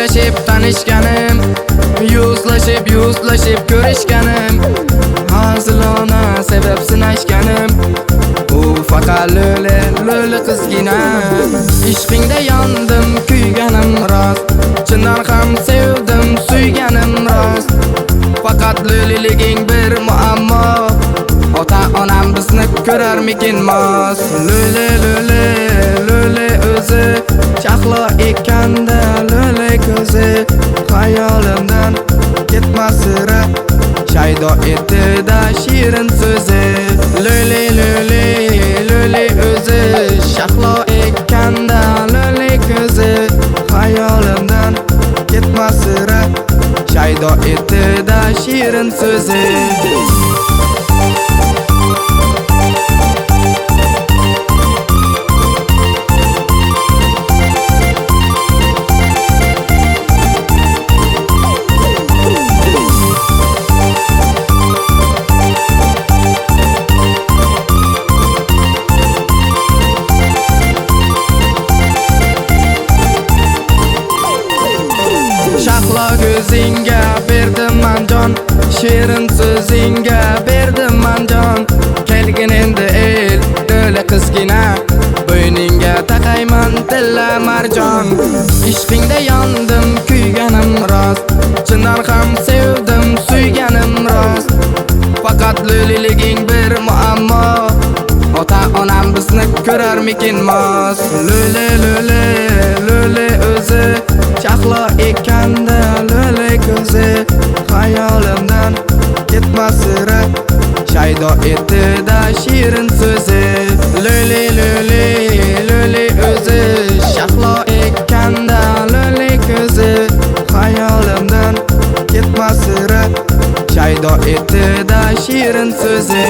yuzlashib tanishganim, yuzlashib ko'rishganim, hazilona sebab sinashganim. U faqat lo'li qizgina. Ishqingda yondim, kuyganim rost, chindan ham sevdim, suyganim rost. Faqat lo'liliging bir muammo, ota-onam bizni ko'rarmikin mos. Lo'li o'zi chaqlo ekanda, lo'li ko'zi xayolimdan ketmas sira, shaydo etdi-da shirin so'zi. Lo'li o'zi chaqlo ekanda, lo'li ko'zi xayolimdan ketmas sira, shaydo etdi-da shirin so'zi. Shahlo ko'zingga berdim man jon, shirin so'zingga berdim man jon. Kelgin endi el, lo'li qizgina, bo'yningga taqayman tilla marjon. Ishqingda yondim, kuyganim rost, chindan ham sevdim, suyganim rost. Faqat lo'liliging bir muammo, ota-onam bizni ko'rarmikin mos. Lo'li o'zi chaqlo ekanda, lo'li ko'zi xayolimdan ketmas sira, shaydo etdi-da shirin so'zi. Lo'li o'zi chaqlo ekanda, lo'li ko'zi xayolimdan ketmas sira, shaydo etdi-da shirin so'zi.